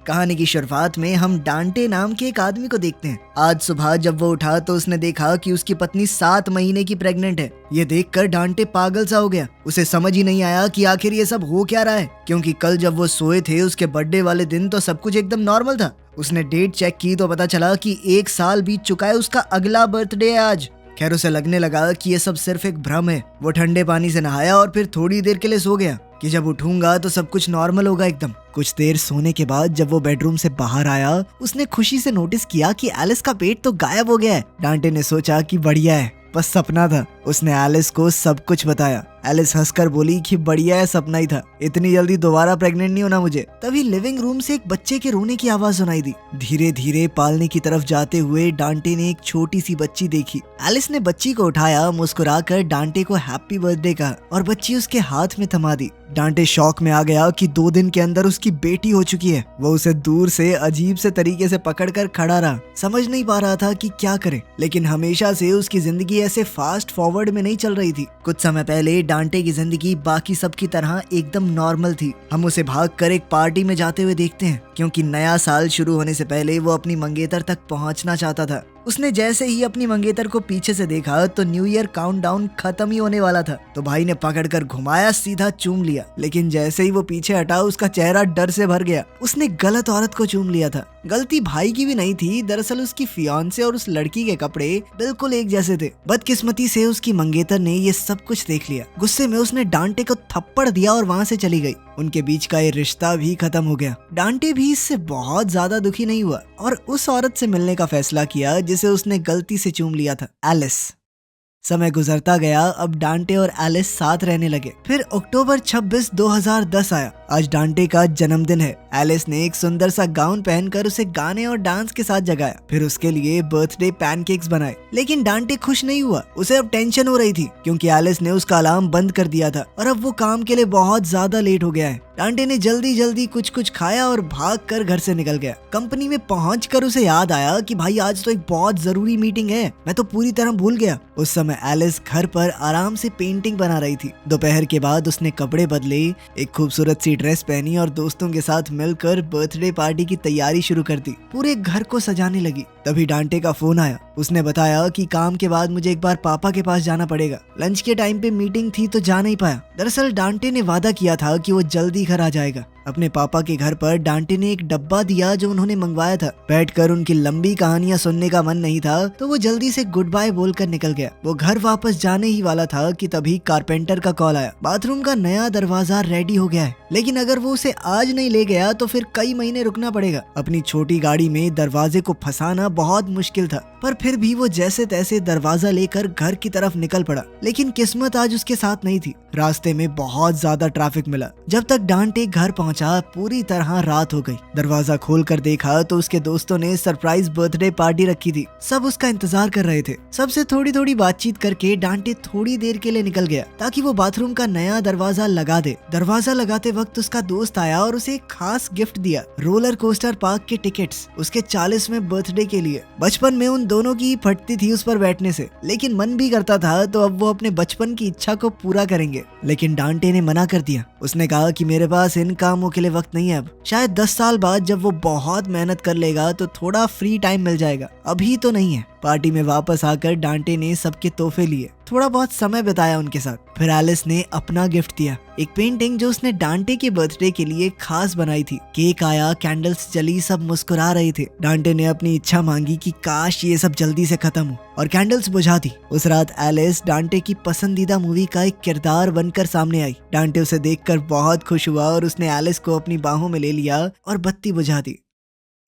कहानी की शुरुआत में हम डांटे नाम के एक आदमी को देखते हैं। आज सुबह जब वो उठा तो उसने देखा कि उसकी पत्नी 7 महीने की प्रेग्नेंट है। ये देखकर डांटे पागल सा हो गया। उसे समझ ही नहीं आया कि आखिर ये सब हो क्या रहा है, क्योंकि कल जब वो सोए थे उसके बर्थडे वाले दिन तो सब कुछ एकदम नॉर्मल था। उसने डेट चेक की तो पता चला कि 1 साल बीत चुका है, उसका अगला बर्थडे है आज। खैर उसे लगने लगा कि ये सब सिर्फ एक भ्रम है। वो ठंडे पानी से नहाया और फिर थोड़ी देर के लिए सो गया कि जब उठूंगा तो सब कुछ नॉर्मल होगा एकदम। कुछ देर सोने के बाद जब वो बेडरूम से बाहर आया उसने खुशी से नोटिस किया कि एलिस का पेट तो गायब हो गया है। डांटे ने सोचा कि बढ़िया है, बस सपना था। उसने एलिस को सब कुछ बताया। एलिस हंसकर बोली कि बढ़िया है, सपना ही था, इतनी जल्दी दोबारा प्रेग्नेंट नहीं होना मुझे। तभी लिविंग रूम से एक बच्चे के रोने की आवाज सुनाई दी। धीरे धीरे पालने की तरफ जाते हुए डांटे ने एक छोटी सी बच्ची देखी। एलिस ने बच्ची को उठाया, मुस्कुराकर डांटे को हैप्पी बर्थडे कहा और बच्ची उसके हाथ में थमा दी। डांटे शॉक में आ गया कि 2 दिन के अंदर उसकी बेटी हो चुकी है। वो उसे दूर से अजीब से तरीके से पकड़कर खड़ा रहा, समझ नहीं पा रहा था कि क्या करे। लेकिन हमेशा से उसकी जिंदगी ऐसे फास्ट फॉरवर्ड में नहीं चल रही थी। कुछ समय पहले डांटे की जिंदगी बाकी सब की तरह एकदम नॉर्मल थी। हम उसे भागकर एक पार्टी में जाते हुए देखते हैं, क्योंकि नया साल शुरू होने से पहले वो अपनी मंगेतर तक पहुंचना चाहता था। उसने जैसे ही अपनी मंगेतर को पीछे से देखा तो न्यू ईयर काउंटडाउन खत्म ही होने वाला था। तो भाई ने पकड़कर घुमाया, सीधा चूम लिया। लेकिन जैसे ही वो पीछे हटा उसका चेहरा डर से भर गया। उसने गलत औरत को चूम लिया था। गलती भाई की भी नहीं थी, दरअसल उसकी फियांसे और उस लड़की के कपड़े बिल्कुल एक जैसे थे। बदकिस्मती से उसकी मंगेतर ने ये सब कुछ देख लिया। गुस्से में उसने डांटे को थप्पड़ दिया और वहाँ से चली गई। उनके बीच का ये रिश्ता भी खत्म हो गया। डांटे भी इससे बहुत ज्यादा दुखी नहीं हुआ और उस औरत से मिलने का फैसला किया जिसे उसने गलती से चूम लिया था, एलिस। समय गुजरता गया। अब डांटे और एलिस साथ रहने लगे। फिर अक्टूबर 26, 2010 आया। आज डांटे का जन्मदिन है। एलिस ने एक सुंदर सा गाउन पहनकर उसे गाने और डांस के साथ जगाया। फिर उसके लिए बर्थडे पैनकेक्स बनाए। लेकिन डांटे खुश नहीं हुआ। उसे अब टेंशन हो रही थी, क्योंकि एलिस ने उसका अलार्म बंद कर दिया था और अब वो काम के लिए बहुत ज्यादा लेट हो गया है। डांटे ने जल्दी जल्दी कुछ खाया और भागकर घर से निकल गया। कंपनी में पहुंचकर उसे याद आया कि भाई आज तो एक बहुत जरूरी मीटिंग है, मैं तो पूरी तरह भूल गया। उस समय एलिस घर पर आराम से पेंटिंग बना रही थी। दोपहर के बाद उसने कपड़े बदले, एक खूबसूरत सी ड्रेस पहनी और दोस्तों के साथ मिलकर बर्थडे पार्टी की तैयारी शुरू कर दी। पूरे घर को सजाने लगी। तभी डांटे का फोन आया। उसने बताया कि काम के बाद मुझे एक बार पापा के पास जाना पड़ेगा। लंच के टाइम पे मीटिंग थी तो जा नहीं पाया। दरअसल डांटे ने वादा किया था कि वो जल्दी घर आ जाएगा। अपने पापा के घर पर डांटे ने एक डब्बा दिया जो उन्होंने मंगवाया था। बैठकर उनकी लंबी कहानियां सुनने का मन नहीं था, तो वो जल्दी से गुड बाय बोलकर निकल गया। वो घर वापस जाने ही वाला था कि तभी कारपेंटर का कॉल आया। बाथरूम का नया दरवाजा रेडी हो गया है, लेकिन अगर वो उसे आज नहीं ले गया तो फिर कई महीने रुकना पड़ेगा। अपनी छोटी गाड़ी में दरवाजे को फंसाना बहुत मुश्किल था, पर फिर भी वो जैसे तैसे दरवाजा लेकर घर की तरफ निकल पड़ा। लेकिन किस्मत आज उसके साथ नहीं थी। रास्ते में बहुत ज्यादा ट्रैफिक मिला। जब तक डांटे घर पहुंचा पूरी तरह रात हो गई। दरवाजा खोलकर देखा तो उसके दोस्तों ने सरप्राइज बर्थडे पार्टी रखी थी। सब उसका इंतजार कर रहे थे। सबसे थोड़ी थोड़ी बातचीत करके डांटे थोड़ी देर के लिए निकल गया ताकि वो बाथरूम का नया दरवाजा लगा दे। दरवाजा लगाते वक्त उसका दोस्त आया और उसे एक खास गिफ्ट दिया, रोलर कोस्टर पार्क के टिकट्स, उसके 40वें बर्थडे के लिए। बचपन में उन दोनों की फटती थी उस पर बैठने से, लेकिन मन भी करता था तो अब वो अपने बचपन की इच्छा को पूरा करेंगे। लेकिन डांटे ने मना कर दिया। उसने कहा कि मेरे पास इन कामों के लिए वक्त नहीं है। अब शायद 10 साल बाद जब वो बहुत मेहनत कर लेगा तो थोड़ा फ्री टाइम मिल जाएगा, अभी तो नहीं है। पार्टी में वापस आकर डांटे ने सबके तोहफे लिए, थोड़ा बहुत समय बिताया उनके साथ। फिर एलिस ने अपना गिफ्ट दिया, एक पेंटिंग जो उसने डांटे के बर्थडे के लिए खास बनाई थी। केक आया, कैंडल्स जली, सब मुस्कुरा रहे थे। डांटे ने अपनी इच्छा मांगी कि काश ये सब जल्दी से खत्म हो, और कैंडल्स बुझा दी। उस रात एलिस डांटे की पसंदीदा मूवी का एक किरदार बनकर सामने आई। डांटे उसे देखकर बहुत खुश हुआ और उसने एलिस को अपनी बाहों में ले लिया और बत्ती बुझा दी।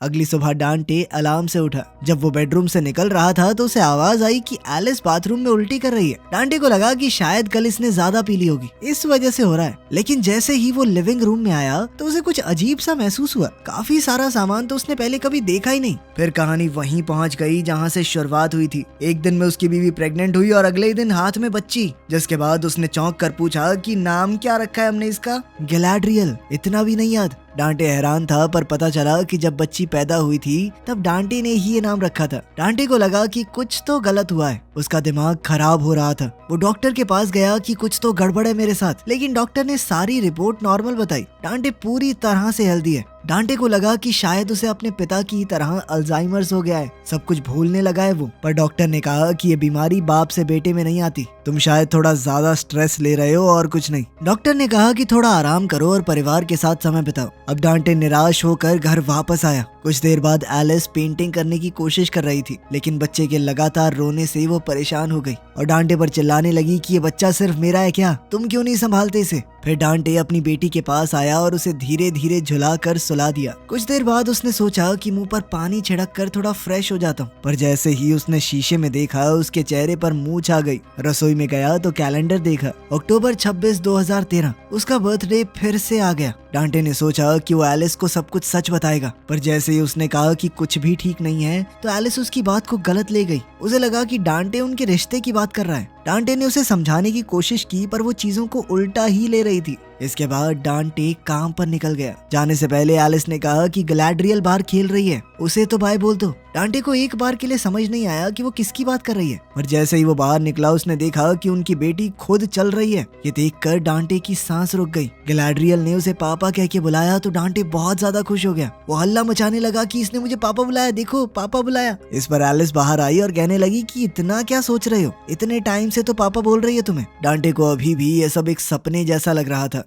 अगली सुबह डांटे अलार्म से उठा। जब वो बेडरूम से निकल रहा था तो उसे आवाज आई कि एलिस बाथरूम में उल्टी कर रही है। डांटे को लगा कि शायद कल इसने ज्यादा पी ली होगी, इस वजह से हो रहा है। लेकिन जैसे ही वो लिविंग रूम में आया तो उसे कुछ अजीब सा महसूस हुआ। काफी सारा सामान तो उसने पहले कभी देखा ही नहीं। फिर कहानी वहीं पहुंच गई जहां से शुरुआत हुई थी। एक दिन में उसकी बीवी प्रेग्नेंट हुई और अगले दिन हाथ में बच्ची, जिसके बाद उसने चौंक कर पूछा कि नाम क्या रखा है हमने इसका। गैलाड्रियल। इतना भी नहीं याद। डांटे हैरान था, पर पता चला कि जब बच्ची पैदा हुई थी तब डांटे ने ही ये नाम रखा था। डांटे को लगा कि कुछ तो गलत हुआ है। उसका दिमाग खराब हो रहा था। वो डॉक्टर के पास गया कि कुछ तो गड़बड़ है मेरे साथ, लेकिन डॉक्टर ने सारी रिपोर्ट नॉर्मल बताई। डांटे पूरी तरह से हेल्दी है। डांटे को लगा कि शायद उसे अपने पिता की तरह अल्जाइमर्स हो गया है, सब कुछ भूलने लगा है वो। पर डॉक्टर ने कहा कि ये बीमारी बाप से बेटे में नहीं आती, तुम शायद थोड़ा ज्यादा स्ट्रेस ले रहे हो और कुछ नहीं। डॉक्टर ने कहा कि थोड़ा आराम करो और परिवार के साथ समय बिताओ। अब डांटे निराश होकर घर वापस आया। कुछ देर बाद एलिस पेंटिंग करने की कोशिश कर रही थी, लेकिन बच्चे के लगातार रोने से वो परेशान हो गई और डांटे पर चिल्लाने लगी कि ये बच्चा सिर्फ मेरा है क्या, तुम क्यों नहीं संभालते इसे। फिर डांटे अपनी बेटी के पास आया और उसे धीरे धीरे झुला कर सुला दिया। कुछ देर बाद उसने सोचा कि मुंह पर पानी छिड़क कर थोड़ा फ्रेश हो जाता हूँ, पर जैसे ही उसने शीशे में देखा उसके चेहरे पर मूंछ आ गई। रसोई में गया तो कैलेंडर देखा, अक्टूबर 26, 2013 उसका बर्थडे फिर से आ गया। डांटे ने सोचा कि वो एलिस को सब कुछ सच बताएगा, पर जैसे ही उसने कहा कि कुछ भी ठीक नहीं है तो एलिस उसकी बात को गलत ले गई। उसे लगा कि डांटे उनके रिश्ते की बात कर रहा है। डांटे ने उसे समझाने की कोशिश की, पर वो चीजों को उल्टा ही ले रही थी। इसके बाद डांटे काम पर निकल गया। जाने से पहले एलिस ने कहा कि गैलाड्रियल बाहर खेल रही है, उसे तो बाय बोल दो। डांटे को एक बार के लिए समझ नहीं आया कि वो किसकी बात कर रही है, और जैसे ही वो बाहर निकला उसने देखा कि उनकी बेटी खुद चल रही है। ये देखकर डांटे की सांस रुक गई। गैलाड्रियल ने उसे पापा कह के बुलाया तो डांटे बहुत ज्यादा खुश हो गया। वो हल्ला मचाने लगा कि इसने मुझे पापा बुलाया, देखो पापा बुलाया। इस पर एलिस बाहर आई और कहने लगी कि इतना क्या सोच रहे हो, इतने टाइम से तो पापा बोल रही है तुम्हें। डांटे को अभी भी ये सब एक सपने जैसा लग रहा था।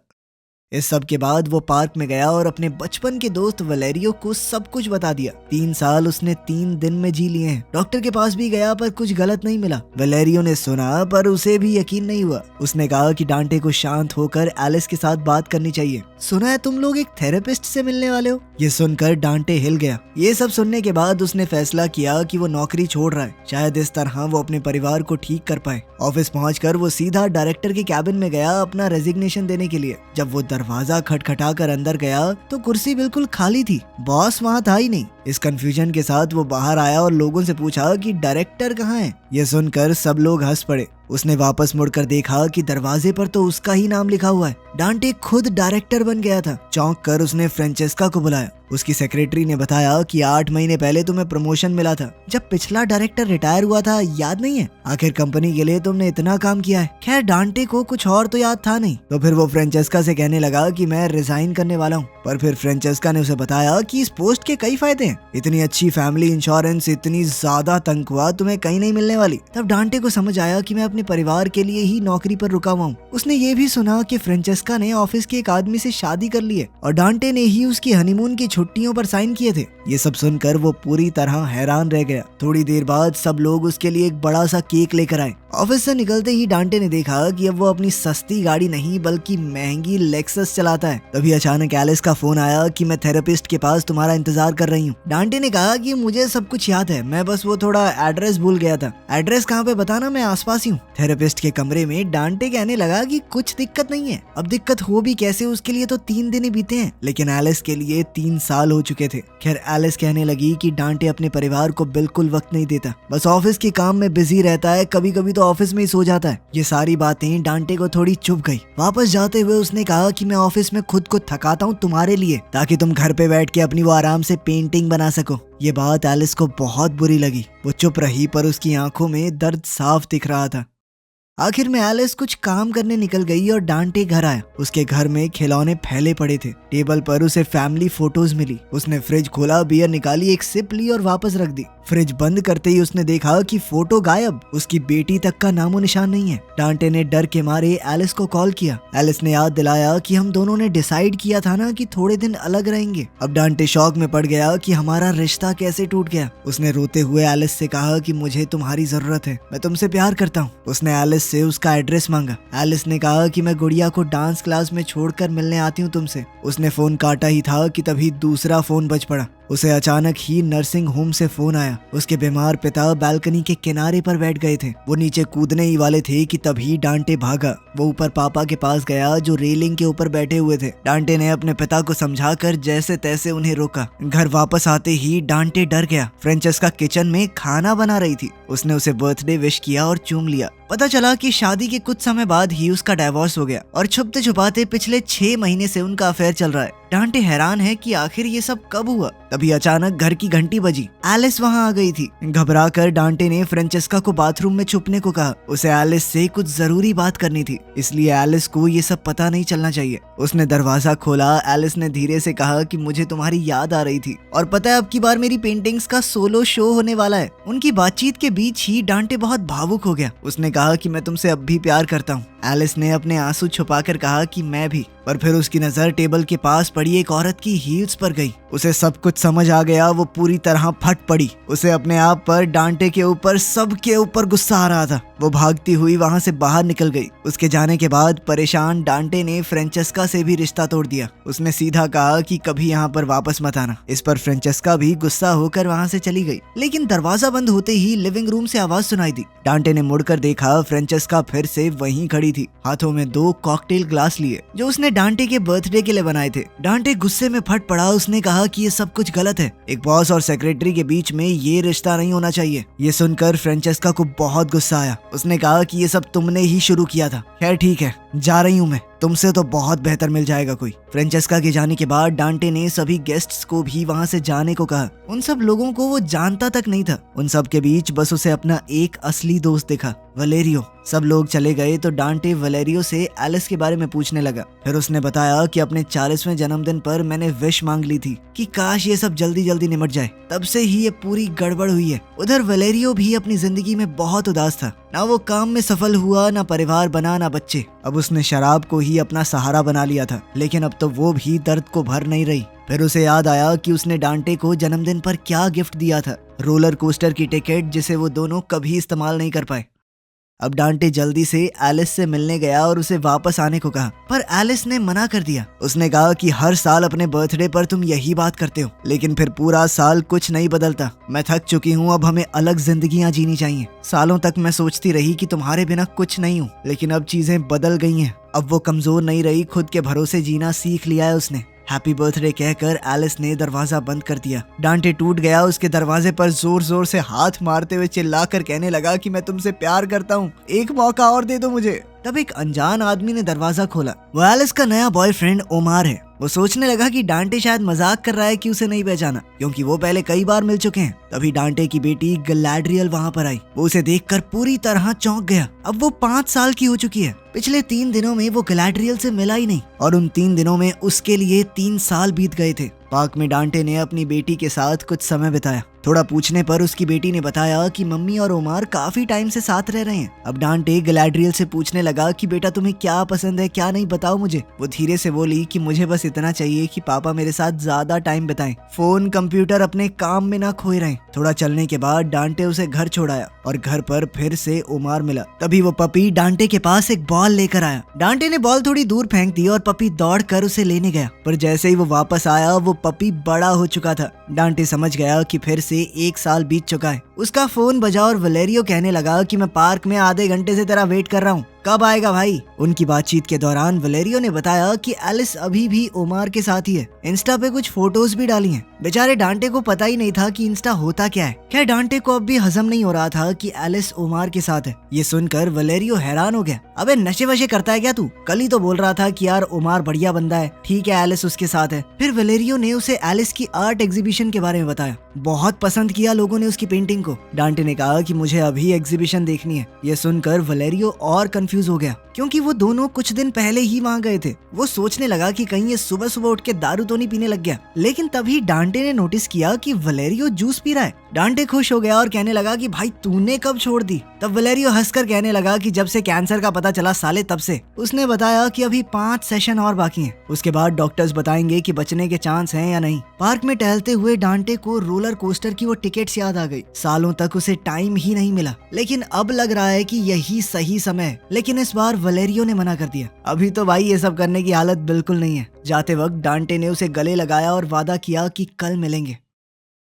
इस सब के बाद वो पार्क में गया और अपने बचपन के दोस्त वलेरियो को सब कुछ बता दिया। 3 साल उसने 3 दिन में जी लिए हैं। डॉक्टर के पास भी गया पर कुछ गलत नहीं मिला। वलेरियो ने सुना पर उसे भी यकीन नहीं हुआ। उसने कहा कि डांटे को शांत होकर एलिस के साथ बात करनी चाहिए। सुना है तुम लोग एक थेरेपिस्ट से मिलने वाले हो। ये सुनकर डांटे हिल गया। ये सब सुनने के बाद उसने फैसला किया कि वो नौकरी छोड़ रहा है, शायद इस तरह वो अपने परिवार को ठीक कर पाए। ऑफिस पहुंचकर वो सीधा डायरेक्टर के कैबिन में गया अपना रेजिग्नेशन देने के लिए। जब वो दरवाजा खटखटाकर अंदर गया तो कुर्सी बिल्कुल खाली थी, बॉस वहाँ था ही नहीं। इस कंफ्यूजन के साथ वो बाहर आया और लोगों से पूछा कि डायरेक्टर कहाँ है। ये सुनकर सब लोग हंस पड़े। उसने वापस मुड़कर देखा कि दरवाजे पर तो उसका ही नाम लिखा हुआ है। डांटे खुद डायरेक्टर बन गया था। चौंक कर उसने फ्रेंचेस्का को बुलाया। उसकी सेक्रेटरी ने बताया कि 8 महीने पहले तुम्हें प्रमोशन मिला था, जब पिछला डायरेक्टर रिटायर हुआ था, याद नहीं है? आखिर कंपनी के लिए तुमने इतना काम किया है। खैर डांटे को कुछ और तो याद था नहीं, तो फिर वो फ्रेंचेस्का से कहने लगा कि मैं रिजाइन करने वाला हूँ। पर फिर फ्रेंचेस्का ने उसे बताया कि इस पोस्ट के कई फायदे हैं, इतनी अच्छी फैमिली इंश्योरेंस, इतनी ज्यादा तनख्वाह तुम्हें कहीं नहीं मिलने वाली। तब डांटे को समझ आया कि मैं अपने परिवार के लिए ही नौकरी पर रुका हुआ हूँ। उसने ये भी सुना कि फ्रेंचेस्का ने ऑफिस के एक आदमी से शादी कर ली है और डांटे ने ही उसकी हनीमून की छुट्टियों पर साइन किए थे। ये सब सुनकर वो पूरी तरह हैरान रह गया। थोड़ी देर बाद सब लोग उसके लिए एक बड़ा सा केक लेकर आए। ऑफिस से निकलते ही डांटे ने देखा कि अब वो अपनी सस्ती गाड़ी नहीं बल्कि महंगी लेक्सस चलाता है। तभी अचानक एलिस का फोन आया कि मैं थेरेपिस्ट के पास तुम्हारा इंतजार कर रही हूँ। डांटे ने कहा कि मुझे सब कुछ याद है, मैं बस वो थोड़ा एड्रेस भूल गया था। एड्रेस कहाँ पे बताना, मैं आसपास ही हूँ। थेरेपिस्ट के कमरे में डांटे कहने लगा कि कुछ दिक्कत नहीं है। अब दिक्कत हो भी कैसे, उसके लिए तो 3 दिन ही बीते हैं, लेकिन एलिस के लिए 3 साल हो चुके थे। खैर एलिस कहने लगी कि डांटे अपने परिवार को बिल्कुल वक्त नहीं देता, बस ऑफिस के काम में बिजी रहता है, कभी कभी तो ऑफिस में ही सो जाता है। ये सारी बातें डांटे को थोड़ी चुभ गई। वापस जाते हुए उसने कहा कि मैं ऑफिस में खुद को थकाता हूँ तुम्हारे लिए, ताकि तुम घर पे बैठ के अपनी वो आराम से पेंटिंग बना सको। ये बात एलिस को बहुत बुरी लगी। वो चुप रही पर उसकी आंखों में दर्द साफ दिख रहा था। आखिर में एलिस कुछ काम करने निकल गई और डांटे घर आया। उसके घर में खिलौने फैले पड़े थे। टेबल पर उसे फैमिली फोटोज मिली। उसने फ्रिज खोला, बियर निकाली, एक सिप ली और वापस रख दी। फ्रिज बंद करते ही उसने देखा कि फोटो गायब, उसकी बेटी तक का नामो निशान नहीं है। डांटे ने डर के मारे एलिस को कॉल किया। एलिस ने याद दिलाया कि हम दोनों ने डिसाइड किया था ना कि थोड़े दिन अलग रहेंगे। अब डांटे शॉक में पड़ गया कि हमारा रिश्ता कैसे टूट गया। उसने रोते हुए एलिस से कहा कि मुझे तुम्हारी जरूरत है, मैं तुमसे प्यार करता हूँ। उसने एलिस से उसका एड्रेस मांगा। एलिस ने कहा कि मैं गुड़िया को डांस क्लास में छोड़कर मिलने आती हूँ तुमसे। उसने फोन काटा ही था कि तभी दूसरा फोन बज पड़ा। उसे अचानक ही नर्सिंग होम से फोन आया। उसके बीमार पिता बालकनी के किनारे पर बैठ गए थे। वो नीचे कूदने ही वाले थे कि तभी डांटे भागा। वो ऊपर पापा के पास गया जो रेलिंग के ऊपर बैठे हुए थे। डांटे ने अपने पिता को समझाकर जैसे तैसे उन्हें रोका। घर वापस आते ही डांटे डर गया। फ्रेंचेस्का किचन में खाना बना रही थी। उसने उसे बर्थडे विश किया और चूम लिया। पता चला कि शादी के कुछ समय बाद ही उसका डाइवोर्स हो गया और छुपते छुपाते पिछले 6 महीने से उनका अफेयर चल रहा है। डांटे हैरान है कि आखिर ये सब कब हुआ। तभी अचानक घर की घंटी बजी। एलिस वहाँ आ गई थी। घबरा कर डांटे ने फ्रेंचेस्का को बाथरूम में छुपने को कहा। उसे एलिस से कुछ जरूरी बात करनी थी, इसलिए एलिस को ये सब पता नहीं चलना चाहिए। उसने दरवाजा खोला। एलिस ने धीरे से कहा कि मुझे तुम्हारी याद आ रही थी और पता है अब की बार मेरी पेंटिंग्स का सोलो शो होने वाला है। उनकी बातचीत के बीच ही डांटे बहुत भावुक हो गया। उसने कहा कि मैं तुमसे अब भी प्यार करता हूँ। एलिस ने अपने आंसू छुपाकर कहा कि मैं भी। पर फिर उसकी नजर टेबल के पास पड़ी एक औरत की हील्स पर गई। उसे सब कुछ समझ आ गया। वो पूरी तरह फट पड़ी। उसे अपने आप पर, डांटे के ऊपर, सबके ऊपर गुस्सा आ रहा था। वो भागती हुई वहां से बाहर निकल गई। उसके जाने के बाद परेशान डांटे ने फ्रेंचेस्का से भी रिश्ता तोड़ दिया। उसने सीधा कहा कि कभी यहाँ पर वापस मत आना। इस पर फ्रेंचेस्का भी गुस्सा होकर वहां से चली गई। लेकिन दरवाजा बंद होते ही लिविंग रूम से आवाज सुनाई दी। डांटे ने मुड़कर देखा। फ्रेंचेस्का फिर से वहीं खड़ी थी, हाथों में 2 कॉकटेल ग्लास लिए जो उसने डांटे के बर्थडे के लिए बनाए थे। डांटे गुस्से में फट पड़ा। उसने कहा कि ये सब कुछ गलत है। एक बॉस और सेक्रेटरी के बीच में ये रिश्ता नहीं होना चाहिए। ये सुनकर फ्रेंचेस्का को बहुत गुस्सा आया। उसने कहा कि ये सब तुमने ही शुरू किया था। खैर ठीक है, जा रही हूँ मैं। तुमसे तो बहुत बेहतर मिल जाएगा कोई। फ्रेंचेस्का के जाने के बाद डांटे ने सभी गेस्ट्स को भी वहां से जाने को कहा। उन सब लोगों को वो जानता तक नहीं था। उन सब के बीच बस उसे अपना एक असली दोस्त दिखा, वलेरियो। सब लोग चले गए तो डांटे वलेरियो से एलिस के बारे में पूछने लगा। फिर उसने बताया कि अपने 40वें जन्मदिन पर मैंने विश मांग ली थी कि काश ये सब जल्दी जल्दी निमट जाए। तब से ही ये पूरी गड़बड़ हुई है। उधर वलेरियो भी अपनी जिंदगी में बहुत उदास था। ना वो काम में सफल हुआ, ना परिवार बना, ना बच्चे। अब उसने शराब को ही अपना सहारा बना लिया था। लेकिन अब तो वो भी दर्द को भर नहीं रही। फिर उसे याद आया कि उसने डांटे को जन्मदिन पर क्या गिफ्ट दिया था, रोलर कोस्टर की टिकट, जिसे वो दोनों कभी इस्तेमाल नहीं कर पाए। अब डांटे जल्दी से एलिस से मिलने गया और उसे वापस आने को कहा, पर एलिस ने मना कर दिया। उसने कहा कि हर साल अपने बर्थडे पर तुम यही बात करते हो, लेकिन फिर पूरा साल कुछ नहीं बदलता। मैं थक चुकी हूँ, अब हमें अलग जिंदगियां जीनी चाहिए। सालों तक मैं सोचती रही कि तुम्हारे बिना कुछ नहीं हूँ, लेकिन अब चीजें बदल गई हैं। अब वो कमजोर नहीं रही, खुद के भरोसे जीना सीख लिया है उसने। हैप्पी बर्थडे कहकर एलिस ने दरवाजा बंद कर दिया। डांटे टूट गया। उसके दरवाजे पर जोर जोर से हाथ मारते हुए चिल्लाकर कहने लगा कि मैं तुमसे प्यार करता हूँ, एक मौका और दे दो मुझे। तब एक अनजान आदमी ने दरवाजा खोला। वो एलिस का नया बॉयफ्रेंड ओमार है। वो सोचने लगा कि डांटे शायद मजाक कर रहा है कि उसे नहीं पहचाना, क्योंकि वो पहले कई बार मिल चुके हैं। तभी डांटे की बेटी गैलाड्रियल वहाँ पर आई। वो उसे देखकर पूरी तरह चौंक गया। अब वो 5 साल की हो चुकी है। पिछले 3 दिनों में वो गैलाड्रियल से मिला ही नहीं, और उन 3 दिनों में उसके लिए 3 साल बीत गए थे। पार्क में डांटे ने अपनी बेटी के साथ कुछ समय बिताया। थोड़ा पूछने पर उसकी बेटी ने बताया कि मम्मी और ओमार काफी टाइम से साथ रह रहे हैं। अब डांटे गैलाड्रियल से पूछने लगा कि बेटा तुम्हें क्या पसंद है, क्या नहीं, बताओ मुझे। वो धीरे से बोली कि मुझे बस इतना चाहिए कि पापा मेरे साथ ज्यादा टाइम बिताएं, फोन कंप्यूटर अपने काम में ना खोए रहें। थोड़ा चलने के बाद डांटे उसे घर छोड़ाया और घर पर फिर से ओमार मिला। तभी वो पपी डांटे के पास एक बॉल लेकर आया। डांटे ने बॉल थोड़ी दूर फेंक दी और पपी दौड़ कर उसे लेने गया, पर जैसे ही वो वापस आया वो पपी बड़ा हो चुका था। डांटे समझ गया कि फिर से 1 साल बीत चुका है। उसका फोन बजा और वलेरियो कहने लगा कि मैं पार्क में आधे घंटे से तेरा वेट कर रहा हूँ, कब आएगा भाई। उनकी बातचीत के दौरान वलेरियो ने बताया कि एलिस अभी भी ओमार के साथ ही है। इंस्टा पे कुछ फोटोज भी डाली हैं। बेचारे डांटे को पता ही नहीं था कि इंस्टा होता क्या है। खैर डांटे को अब भी हजम नहीं हो रहा था कि एलिस ओमार के साथ है। ये सुनकर वलेरियो हैरान हो गया। अबे नशे वशे करता है क्या तू? कल ही तो बोल रहा था कि यार ओमार बढ़िया बंदा है, ठीक है एलिस उसके साथ है। फिर वलेरियो ने उसे एलिस की आर्ट एग्जीबिशन के बारे में बताया। बहुत पसंद किया लोगों ने उसकी पेंटिंग को। डांटे ने कहा कि मुझे अभी एग्जीबिशन देखनी है। ये सुनकर वलेरियो और कंफ्यूज हो गया, क्योंकि वो दोनों कुछ दिन पहले ही वहाँ गए थे। वो सोचने लगा कि कहीं ये सुबह सुबह उठ के दारू तो नहीं पीने लग गया। लेकिन तभी डांटे ने नोटिस किया कि वलेरियो जूस पी रहा है। डांटे खुश हो गया और कहने लगा कि भाई तूने कब छोड़ दी? तब वलेरियो हंसकर कहने लगा कि जब से कैंसर का पता चला साले तब से। उसने बताया कि अभी 5 सेशन और बाकी हैं। उसके बाद डॉक्टर्स बताएंगे कि बचने के चांस हैं या नहीं। पार्क में टहलते हुए डांटे को रोलर कोस्टर की वो टिकट्स याद आ गई। सालों तक उसे टाइम ही नहीं मिला, लेकिन अब लग रहा है कि यही सही समय है। लेकिन इस बार वलेरियो ने मना कर दिया। अभी तो भाई ये सब करने की हालत बिल्कुल नहीं है। जाते वक्त डांटे ने उसे गले लगाया और वादा किया कि कल मिलेंगे।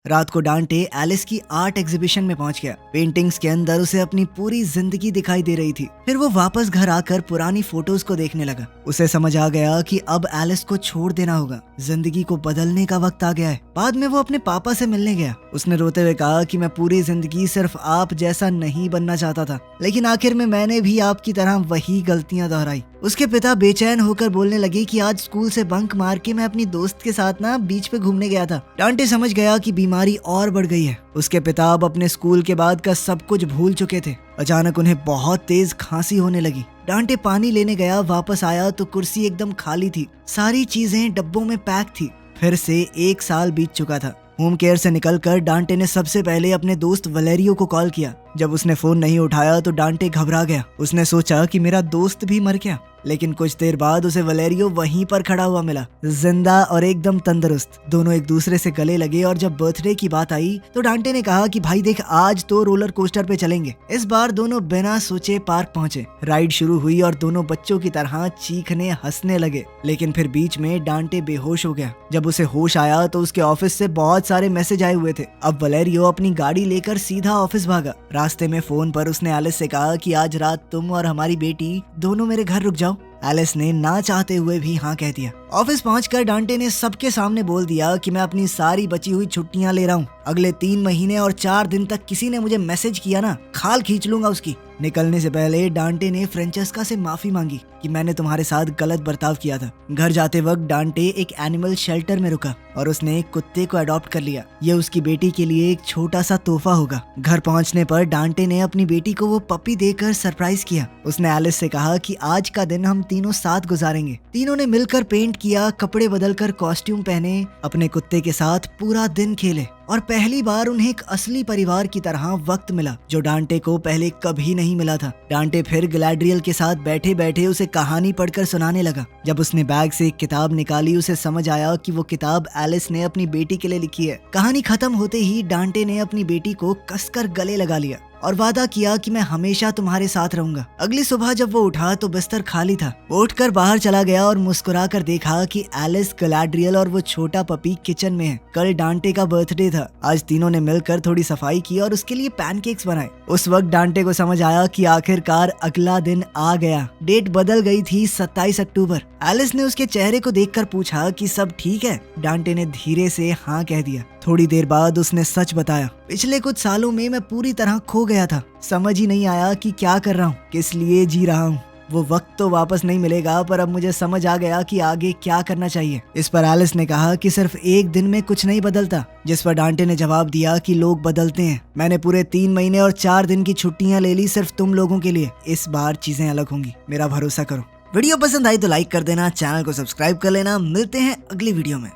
रात को डांटे एलिस की आर्ट एग्जीबिशन में पहुंच गया। पेंटिंग्स के अंदर उसे अपनी पूरी जिंदगी दिखाई दे रही थी। फिर वो वापस घर आकर पुरानी फोटोज को देखने लगा। उसे समझ आ गया कि अब एलिस को छोड़ देना होगा, जिंदगी को बदलने का वक्त आ गया है। बाद में वो अपने पापा से मिलने गया। उसने रोते हुए कहा कि मैं पूरी जिंदगी सिर्फ आप जैसा नहीं बनना चाहता था, लेकिन आखिर में मैंने भी आपकी तरह वही गलतियां दोहराई। उसके पिता बेचैन होकर बोलने लगे कि आज स्कूल से बंक मार के मैं अपनी दोस्त के साथ ना बीच पे घूमने गया था। डांटे समझ गया कि बीमारी और बढ़ गई है। उसके पिता अब अपने स्कूल के बाद का सब कुछ भूल चुके थे। अचानक उन्हें बहुत तेज खांसी होने लगी। डांटे पानी लेने गया, वापस आया तो कुर्सी एकदम खाली थी। सारी चीजें डब्बों में पैक थी। फिर से 1 साल बीत चुका था। होम केयर से निकलकर डांटे ने सबसे पहले अपने दोस्त वलेरियो को कॉल किया। जब उसने फोन नहीं उठाया तो डांटे घबरा गया। उसने सोचा कि मेरा दोस्त भी मर गया, लेकिन कुछ देर बाद उसे वलेरियो वहीं पर खड़ा हुआ मिला, जिंदा और एकदम तंदुरुस्त। दोनों एक दूसरे से गले लगे और जब बर्थडे की बात आई तो डांटे ने कहा कि भाई देख, आज तो रोलर कोस्टर पे चलेंगे। इस बार दोनों बिना सोचे पार्क पहुंचे। राइड शुरू हुई और दोनों बच्चों की तरह चीखने हंसने लगे, लेकिन फिर बीच में डांटे बेहोश हो गया। जब उसे होश आया तो उसके ऑफिस से बहुत सारे मैसेज आए हुए थे। अब वलेरियो अपनी गाड़ी लेकर सीधा ऑफिस भागा। रास्ते में फोन पर उसने एलिस से कहा कि आज रात तुम और हमारी बेटी दोनों मेरे घर रुक जाओ। एलिस ने ना चाहते हुए भी हाँ कह दिया। ऑफिस पहुंचकर डांटे ने सबके सामने बोल दिया कि मैं अपनी सारी बची हुई छुट्टियां ले रहा हूँ। अगले 3 महीने और 4 दिन तक किसी ने मुझे मैसेज किया ना, खाल खींच लूंगा उसकी। निकलने से पहले डांटे ने फ्रेंचेस्का से माफी मांगी कि मैंने तुम्हारे साथ गलत बर्ताव किया था। घर जाते वक्त डांटे एक एनिमल शेल्टर में रुका और उसने एक कुत्ते को अडॉप्ट कर लिया। ये उसकी बेटी के लिए एक छोटा सा तोहफा होगा। घर पहुंचने पर डांटे ने अपनी बेटी को वो पपी देकर सरप्राइज किया। उसने एलिस से कहा कि आज का दिन हम तीनों साथ गुजारेंगे। तीनों ने मिलकर पेंट किया, कपड़े बदलकर कॉस्ट्यूम पहने, अपने कुत्ते के साथ पूरा दिन खेले और पहली बार उन्हें एक असली परिवार की तरह वक्त मिला, जो डांटे को पहले कभी नहीं मिला था। डांटे फिर गैलाड्रियल के साथ बैठे बैठे उसे कहानी पढ़कर सुनाने लगा। जब उसने बैग से एक किताब निकाली, उसे समझ आया कि वो किताब एलिस ने अपनी बेटी के लिए लिखी है। कहानी खत्म होते ही डांटे ने अपनी बेटी को कसकर गले लगा लिया और वादा किया कि मैं हमेशा तुम्हारे साथ रहूंगा। अगली सुबह जब वो उठा तो बिस्तर खाली था। वो उठकर बाहर चला गया और मुस्कुरा कर देखा कि एलिस, गैलाड्रियल और वो छोटा पपी किचन में है। कल डांटे का बर्थडे था। आज तीनों ने मिलकर थोड़ी सफाई की और उसके लिए पैनकेक्स बनाए। उस वक्त डांटे को समझ आया कि आखिरकार अगला दिन आ गया। डेट बदल गई थी, 27 अक्टूबर। एलिस ने उसके चेहरे को देखकर पूछा कि सब ठीक है। डांटे ने धीरे से हाँ कह दिया। थोड़ी देर बाद उसने सच बताया, पिछले कुछ सालों में मैं पूरी तरह खो गया था। समझ ही नहीं आया कि क्या कर रहा हूँ, किस लिए जी रहा हूँ। वो वक्त तो वापस नहीं मिलेगा, पर अब मुझे समझ आ गया कि आगे क्या करना चाहिए। इस पर एलिस ने कहा कि सिर्फ एक दिन में कुछ नहीं बदलता। जिस पर डांटे ने जवाब दिया कि लोग बदलते हैं। मैंने पूरे 3 महीने और 4 दिन की छुट्टियां ले ली सिर्फ तुम लोगों के लिए। इस बार चीजें अलग होंगी, मेरा भरोसा करो। वीडियो पसंद आई तो लाइक कर देना, चैनल को सब्सक्राइब कर लेना। मिलते हैं अगली वीडियो में।